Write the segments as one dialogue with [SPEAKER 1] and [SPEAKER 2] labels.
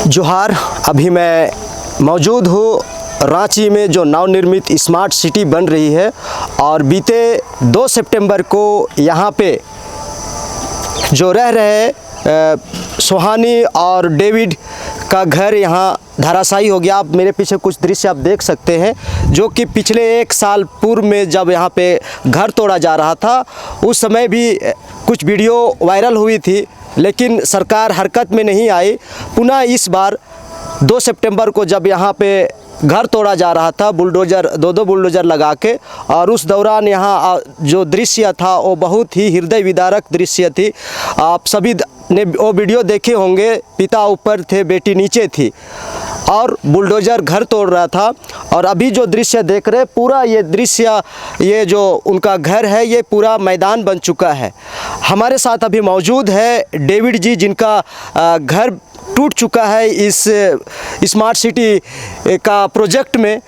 [SPEAKER 1] जोहार। अभी मैं मौजूद हूँ रांची में जो नवनिर्मित स्मार्ट सिटी बन रही है और बीते 2 सितंबर को यहाँ पे जो रह रहे सुहानी और डेविड का घर यहाँ धराशायी हो गया। आप मेरे पीछे कुछ दृश्य आप देख सकते हैं जो कि पिछले 1 साल पूर्व में जब यहाँ पे घर तोड़ा जा रहा था उस समय भी कुछ वीडियो वायरल हुई थी, लेकिन सरकार हरकत में नहीं आई। पुनः इस बार 2 सितंबर को जब यहाँ पे घर तोड़ा जा रहा था बुलडोज़र, दो बुलडोज़र लगा के, और उस दौरान यहाँ जो दृश्य था वो बहुत ही हृदय विदारक दृश्य थी। आप सभी ने वो वीडियो देखे होंगे। पिता ऊपर थे, बेटी नीचे थी और बुलडोज़र घर तोड़ रहा था। और अभी जो दृश्य देख रहे पूरा ये दृश्य, ये जो उनका घर है ये पूरा मैदान बन चुका है। हमारे साथ अभी मौजूद है डेविड जी, जिनका घर टूट चुका है इस स्मार्ट सिटी का प्रोजेक्ट में।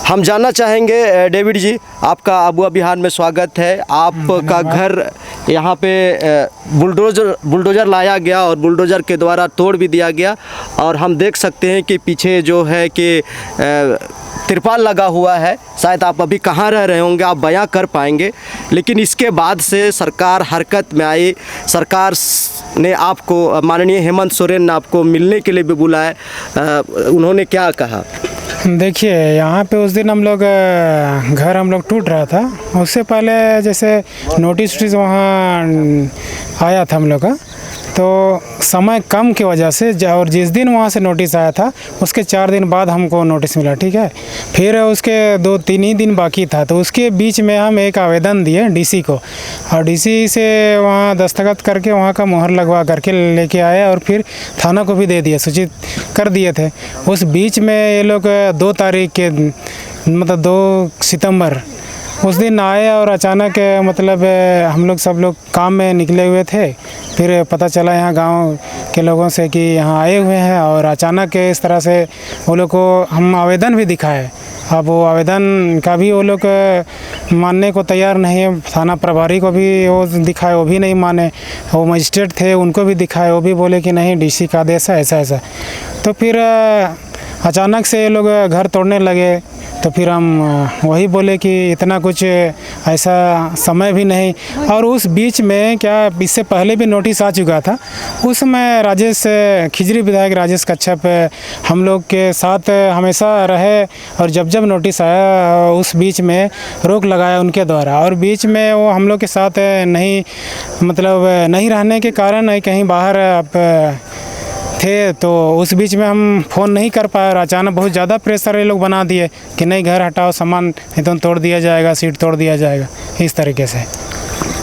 [SPEAKER 1] हम जानना चाहेंगे डेविड जी, आपका अबुआ बिहार में स्वागत है। आपका घर यहाँ पे बुलडोज़र लाया गया और बुलडोज़र के द्वारा तोड़ भी दिया गया, और हम देख सकते हैं कि पीछे जो है कि तिरपाल लगा हुआ है। शायद आप अभी कहाँ रह रहे होंगे, आप बयां कर पाएंगे। लेकिन इसके बाद से सरकार हरकत में आई। सरकार ने आपको, माननीय हेमंत सोरेन ने आपको मिलने के लिए भी बुलाया। उन्होंने क्या कहा?
[SPEAKER 2] देखिए, यहाँ पे उस दिन हम लोग घर टूट रहा था, उससे पहले जैसे नोटिस वहाँ आया था हम लोग का, तो समय कम की वजह से और जिस दिन वहाँ से नोटिस आया था उसके 4 दिन बाद हमको नोटिस मिला, ठीक है। फिर उसके 2-3 ही दिन बाकी था, तो उसके बीच में हम एक आवेदन दिए डीसी को, और डीसी से वहाँ दस्तखत करके वहाँ का मोहर लगवा करके लेके आए और फिर थाना को भी दे दिए, सूचित कर दिए थे। उस बीच में ये लोग 2 तारीख के मतलब 2 सितंबर उस दिन आए और अचानक मतलब हम लोग सब लोग काम में निकले हुए थे। फिर पता चला यहाँ गांव के लोगों से कि यहाँ आए हुए हैं, और अचानक इस तरह से वो लोग को हम आवेदन भी दिखाए। अब वो आवेदन का भी वो लोग मानने को तैयार नहीं है। थाना प्रभारी को भी वो दिखाए, वो भी नहीं माने। वो मजिस्ट्रेट थे, उनको भी दिखाए, वो भी बोले कि नहीं, डीसी का आदेश है, ऐसा। तो फिर अचानक से ये लोग घर तोड़ने लगे। तो फिर हम वही बोले कि इतना कुछ ऐसा समय भी नहीं। और उस बीच में क्या, इससे पहले भी नोटिस आ चुका था। उस समय राजेश खिजरी, विधायक राजेश कच्छप हम लोग के साथ हमेशा रहे, और जब नोटिस आया उस बीच में रोक लगाया उनके द्वारा। और बीच में वो हम लोग के साथ नहीं, मतलब नहीं रहने के कारण कहीं बाहर आप थे, तो उस बीच में हम फ़ोन नहीं कर पाए। और अचानक बहुत ज़्यादा प्रेशर ये लोग बना दिए कि नहीं, घर हटाओ, सामान नहीं तो तोड़ दिया जाएगा, सीट तोड़ दिया जाएगा, इस तरीके से।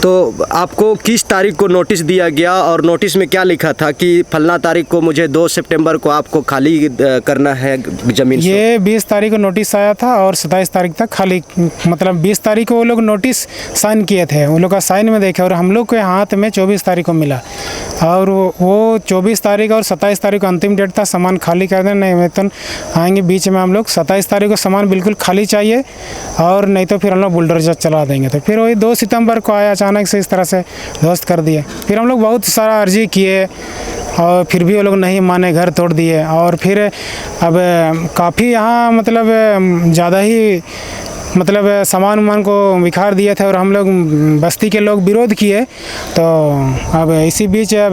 [SPEAKER 1] तो आपको किस तारीख को नोटिस दिया गया, और नोटिस में क्या लिखा था कि फलना तारीख को मुझे 2 सितंबर को आपको खाली करना है ज़मीन?
[SPEAKER 2] ये 20 तारीख को नोटिस आया था और 27 तारीख तक खाली, मतलब 20 तारीख को वो लोग नोटिस साइन किए थे, उन लोग का साइन में देखे, और हम लोग के हाथ में 24 तारीख को मिला। और वो 24 तारीख और 27 तारीख को अंतिम डेट था सामान खाली कर देना। नहीं तो आएंगे बीच में हम लोग 27 तारीख को सामान बिल्कुल खाली चाहिए, और नहीं तो फिर हम लोग बुलडोज़र चला देंगे। तो फिर वही 2 सितंबर को आया, अचानक से इस तरह से ध्वस्त कर दिए। फिर हम लोग बहुत सारा अर्जी किए और फिर भी वो लोग नहीं माने, घर तोड़ दिए। और फिर अब काफ़ी यहाँ मतलब ज़्यादा ही मतलब सामान को बिखार दिए थे, और हम लोग बस्ती के लोग विरोध किए। तो अब इसी बीच अब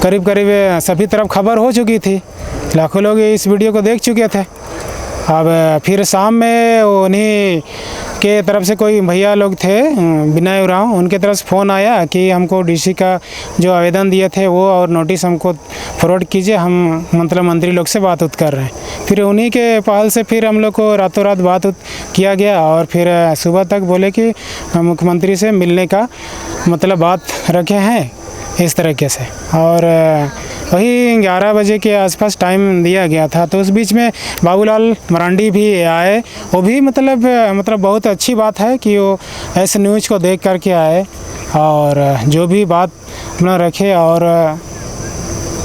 [SPEAKER 2] करीब सभी तरफ खबर हो चुकी थी, लाखों लोग इस वीडियो को देख चुके थे। अब फिर शाम में उन्हीं के तरफ से कोई भैया लोग थे, विनय उरांव, उनके तरफ से फ़ोन आया कि हमको डीसी का जो आवेदन दिए थे वो और नोटिस हमको फॉरवर्ड कीजिए, हम मतलब मंत्री लोग से बात कर रहे हैं। फिर उन्हीं के पहल से फिर हम लोग को रातों रात बात किया गया, और फिर सुबह तक बोले कि मुख्यमंत्री से मिलने का मतलब बात रखे हैं, इस तरीके से। और वही 11 बजे के आसपास टाइम दिया गया था। तो उस बीच में बाबूलाल मरांडी भी आए, वो भी मतलब बहुत अच्छी बात है कि वो ऐसे न्यूज़ को देख करके आए और जो भी बात अपना रखे, और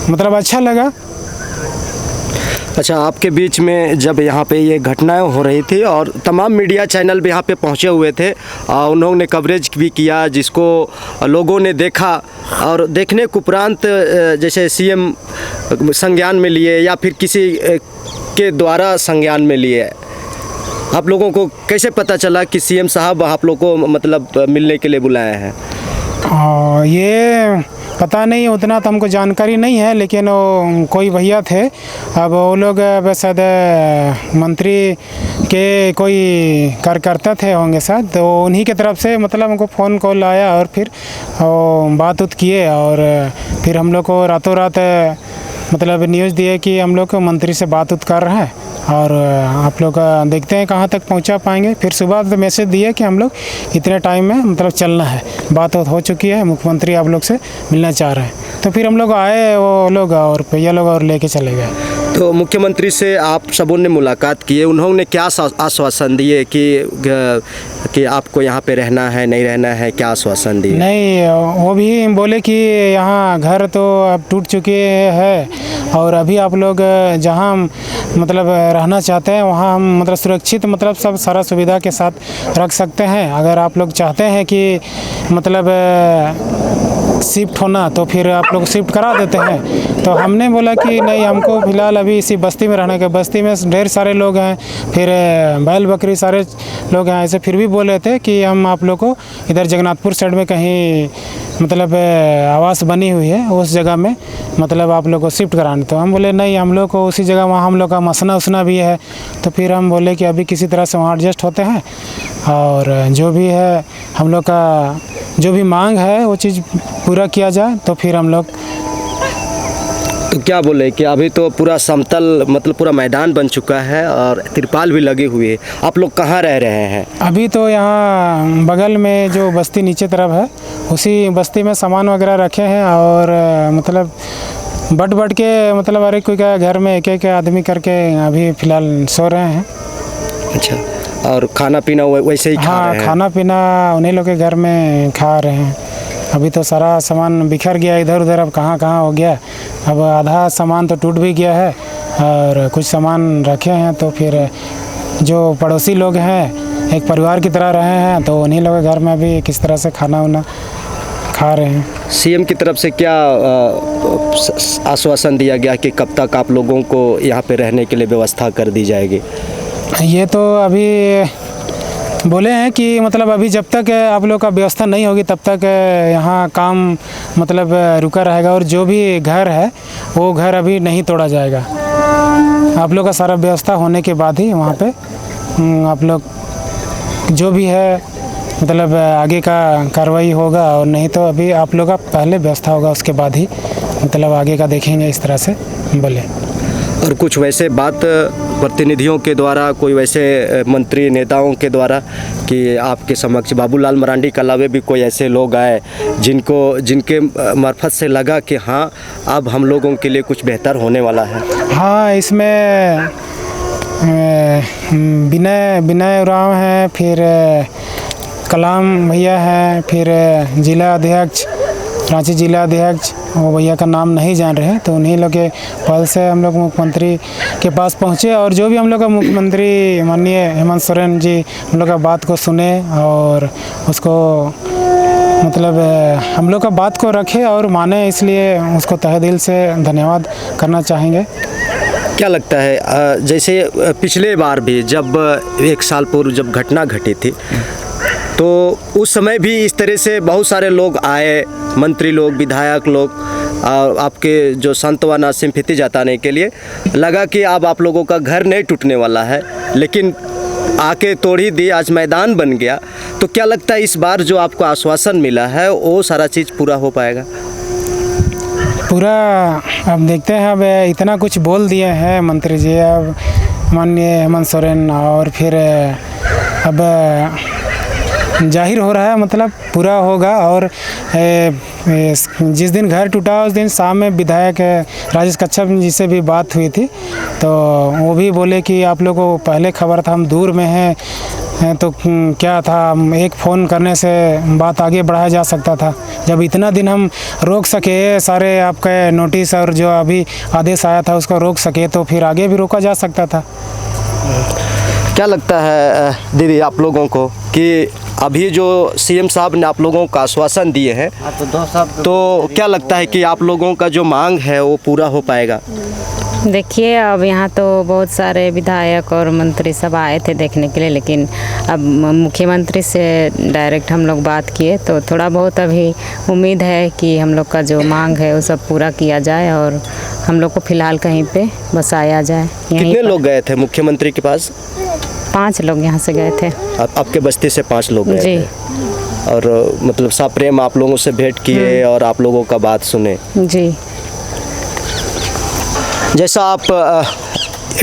[SPEAKER 2] मतलब अच्छा लगा।
[SPEAKER 1] अच्छा, आपके बीच में जब यहाँ पे ये घटनाएं हो रही थी और तमाम मीडिया चैनल भी यहाँ पे पहुँचे हुए थे, उन्होंने कवरेज भी किया जिसको लोगों ने देखा, और देखने के उपरांत जैसे सीएम संज्ञान में लिए या फिर किसी के द्वारा संज्ञान में लिए, आप लोगों को कैसे पता चला कि सीएम साहब आप लोगों को मतलब मिलने के लिए बुलाए हैं?
[SPEAKER 2] ये पता नहीं, उतना तो हमको जानकारी नहीं है, लेकिन वो कोई भैया थे, अब वो लोग शायद मंत्री के कोई कार्यकर्ता थे होंगे शायद, तो उन्हीं की तरफ से मतलब हमको फ़ोन कॉल आया और फिर बात उत किए, और फिर हम लोग को रातों रात मतलब न्यूज़ दिए कि हम लोग मंत्री से बात उत कर रहे हैं और आप लोग देखते हैं कहाँ तक पहुँचा पाएंगे। फिर सुबह तो मैसेज दिए कि हम लोग इतने टाइम में मतलब चलना है, बात हो चुकी है, मुख्यमंत्री आप लोग से मिलना चाह रहे हैं। तो फिर हम लोग आए, वो लोग और भैया लोग और लेके चले गए।
[SPEAKER 1] तो मुख्यमंत्री से आप सबों ने मुलाकात किए, उन्होंने क्या आश्वासन दिए कि आपको यहाँ पे रहना है नहीं रहना है, क्या आश्वासन दिए?
[SPEAKER 2] नहीं, वो भी बोले कि यहाँ घर तो अब टूट चुके हैं और अभी आप लोग जहाँ मतलब रहना चाहते हैं वहाँ हम मतलब सुरक्षित मतलब सब सारा सुविधा के साथ रख सकते हैं। अगर आप लोग चाहते हैं कि मतलब शिफ्ट होना तो फिर आप लोग शिफ्ट करा देते हैं। तो हमने बोला कि नहीं, हमको फ़िलहाल अभी इसी बस्ती में रहने के, बस्ती में ढेर सारे लोग हैं, फिर बैल बकरी सारे लोग हैं, ऐसे फिर भी बोल रहे थे कि हम आप लोग को इधर जगन्नाथपुर साइड में कहीं मतलब आवास बनी हुई है उस जगह में मतलब आप लोग को शिफ्ट कराने। तो हम बोले नहीं, हम लोग को उसी जगह वहाँ हम लोग का मसना उसना भी है। तो फिर हम बोले कि अभी किसी तरह से वहाँ एडजस्ट होते हैं और जो भी है हम लोग का जो भी मांग है वो चीज़ पूरा किया जाए। तो फिर हम लोग
[SPEAKER 1] तो क्या बोले कि अभी तो पूरा समतल मतलब पूरा मैदान बन चुका है और तिरपाल भी लगी हुई है, आप लोग कहाँ रह रहे हैं?
[SPEAKER 2] अभी तो यहाँ बगल में जो बस्ती नीचे तरफ है उसी बस्ती में सामान वगैरह रखे हैं और मतलब बट के मतलब हर एक कोई का घर में एक एक आदमी करके अभी फ़िलहाल सो रहे हैं।
[SPEAKER 1] अच्छा, और खाना पीना वैसे ही खा रहे हैं?
[SPEAKER 2] खाना पीना उन्हीं लोग के घर में खा रहे हैं। अभी तो सारा सामान बिखर गया इधर उधर, अब कहाँ कहाँ हो गया। अब आधा सामान तो टूट भी गया है और कुछ सामान रखे हैं। तो फिर जो पड़ोसी लोग हैं एक परिवार की तरह रहे हैं, तो उन्हीं लोग के घर में भी किस तरह से खाना वाना खा रहे हैं।
[SPEAKER 1] सीएम की तरफ से क्या आश्वासन दिया गया कि कब तक आप लोगों को यहाँ पे रहने के लिए व्यवस्था कर दी जाएगी?
[SPEAKER 2] ये तो अभी बोले हैं कि मतलब अभी जब तक आप लोग का व्यवस्था नहीं होगी तब तक यहाँ काम मतलब रुका रहेगा और जो भी घर है वो घर अभी नहीं तोड़ा जाएगा। आप लोग का सारा व्यवस्था होने के बाद ही वहाँ पे आप लोग जो भी है मतलब आगे का कार्रवाई होगा, और नहीं तो अभी आप लोग का पहले व्यवस्था होगा उसके बाद ही मतलब आगे का देखेंगे, इस तरह से बोले।
[SPEAKER 1] और कुछ वैसे बात प्रतिनिधियों के द्वारा, कोई वैसे मंत्री नेताओं के द्वारा कि आपके समक्ष बाबूलाल मरांडी के अलावा भी कोई ऐसे लोग आए जिनके मार्फत से लगा कि हाँ अब हम लोगों के लिए कुछ बेहतर होने वाला है? हाँ,
[SPEAKER 2] इसमें विनय उरांव हैं, फिर कलाम भैया हैं, फिर जिला अध्यक्ष रांची जिला अध्यक्ष, वो भैया का नाम नहीं जान रहे हैं। तो उन्हीं लोग के पहल से हम लोग मुख्यमंत्री के पास पहुँचे और जो भी हम लोग का मुख्यमंत्री माननीय हेमंत सोरेन जी हम लोग का बात को सुने और उसको मतलब हम लोग का बात को रखे और माने, इसलिए उसको तहे दिल से धन्यवाद करना चाहेंगे।
[SPEAKER 1] क्या लगता है जैसे पिछले बार भी जब 1 साल पूर्व जब घटना घटी थी तो उस समय भी इस तरह से बहुत सारे लोग आए, मंत्री लोग, विधायक लोग, आपके जो सांत्वना सिंपैथी जताने के लिए, लगा कि अब आप लोगों का घर नहीं टूटने वाला है, लेकिन आके तोड़ ही दी, आज मैदान बन गया। तो क्या लगता है इस बार जो आपको आश्वासन मिला है वो सारा चीज़ पूरा हो पाएगा?
[SPEAKER 2] पूरा अब देखते हैं। अब इतना कुछ बोल दिए हैं मंत्री जी, अब माननीय हेमंत सोरेन, और फिर अब जाहिर हो रहा है, मतलब पूरा होगा। और जिस दिन घर टूटा उस दिन शाम में विधायक राजेश कच्छप जी से भी बात हुई थी, तो वो भी बोले कि आप लोगों को पहले खबर था, हम दूर में हैं, तो क्या था, एक फ़ोन करने से बात आगे बढ़ाया जा सकता था। जब इतना दिन हम रोक सके, सारे आपके नोटिस और जो अभी आदेश आया था उसको रोक सके, तो फिर आगे भी रोका जा सकता था।
[SPEAKER 1] क्या लगता है दीदी आप लोगों को कि अभी जो सीएम साहब ने आप लोगों को आश्वासन दिए हैं, तो क्या लगता है कि आप लोगों का जो मांग है वो पूरा हो पाएगा?
[SPEAKER 3] देखिए, अब यहाँ तो बहुत सारे विधायक और मंत्री सब आए थे देखने के लिए, लेकिन अब मुख्यमंत्री से डायरेक्ट हम लोग बात किए, तो थोड़ा बहुत अभी उम्मीद है कि हम लोग का जो मांग है वो सब पूरा किया जाए और हम लोग को फ़िलहाल कहीं पे बसाया जाए।
[SPEAKER 1] कितने लोग गए थे मुख्यमंत्री के पास?
[SPEAKER 3] 5 लोग यहाँ से गए थे।
[SPEAKER 1] आपके बस्ती से 5 लोग गए
[SPEAKER 3] जी
[SPEAKER 1] थे। और मतलब सप्रेम आप लोगों से भेंट किए और आप लोगों का बात सुने।
[SPEAKER 3] जी।
[SPEAKER 1] जैसा आप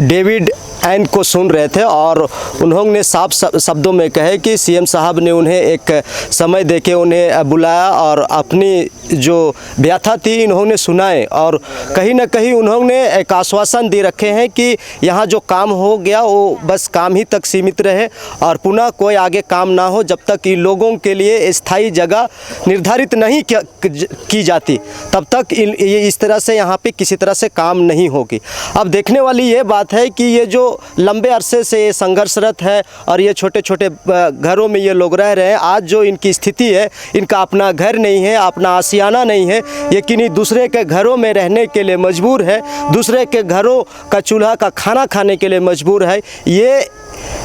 [SPEAKER 1] डेविड एन को सुन रहे थे और उन्होंने साफ शब्दों में कहे कि सीएम साहब ने उन्हें एक समय देके उन्हें बुलाया और अपनी जो व्यथा थी इन्होंने सुनाए, और कहीं ना कहीं उन्होंने एक आश्वासन दे रखे हैं कि यहाँ जो काम हो गया वो बस काम ही तक सीमित रहे और पुनः कोई आगे काम ना हो जब तक इन लोगों के लिए स्थायी जगह निर्धारित नहीं की जाती, तब तक ये इस तरह से यहाँ पे किसी तरह से काम नहीं होगी। अब देखने वाली ये बात है कि ये जो लंबे अरसे से ये संघर्षरत है और ये छोटे छोटे घरों में ये लोग रह रहे हैं, आज जो इनकी स्थिति है, इनका अपना घर नहीं है, अपना आशियाना नहीं है, ये किन्हीं दूसरे के घरों में रहने के लिए मजबूर है, दूसरे के घरों का चूल्हा का खाना खाने के लिए मजबूर है। ये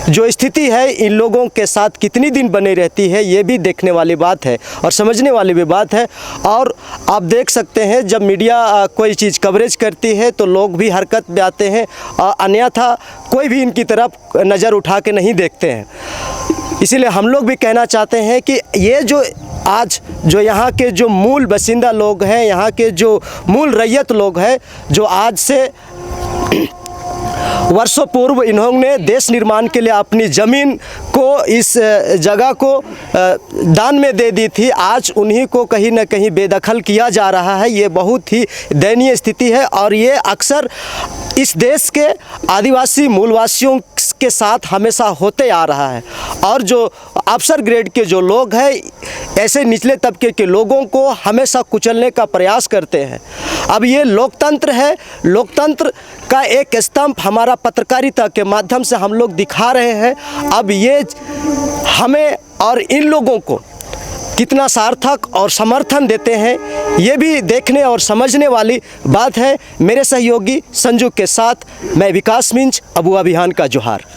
[SPEAKER 1] जो स्थिति है इन लोगों के साथ कितनी दिन बनी रहती है, ये भी देखने वाली बात है और समझने वाली भी बात है। और आप देख सकते हैं जब मीडिया कोई चीज़ कवरेज करती है तो लोग भी हरकत में आते हैं, अन्यथा कोई भी इनकी तरफ नज़र उठा के नहीं देखते हैं। इसीलिए हम लोग भी कहना चाहते हैं कि ये जो आज जो यहाँ के जो मूल बासिंदा लोग हैं, यहाँ के जो मूल रैयत लोग हैं, जो आज से वर्षों पूर्व इन्होंने देश निर्माण के लिए अपनी ज़मीन को, इस जगह को दान में दे दी थी, आज उन्हीं को कहीं ना कहीं बेदखल किया जा रहा है। ये बहुत ही दयनीय स्थिति है और ये अक्सर इस देश के आदिवासी मूलवासियों के साथ हमेशा होते आ रहा है। और जो अफसर ग्रेड के जो लोग हैं ऐसे निचले तबके के लोगों को हमेशा कुचलने का प्रयास करते हैं। अब ये लोकतंत्र है, लोकतंत्र का एक स्तंभ हमारा पत्रकारिता के माध्यम से हम लोग दिखा रहे हैं। अब ये हमें और इन लोगों को कितना सार्थक और समर्थन देते हैं ये भी देखने और समझने वाली बात है। मेरे सहयोगी संजू के साथ मैं विकास मिंज, अबुआ बिहान का जोहार।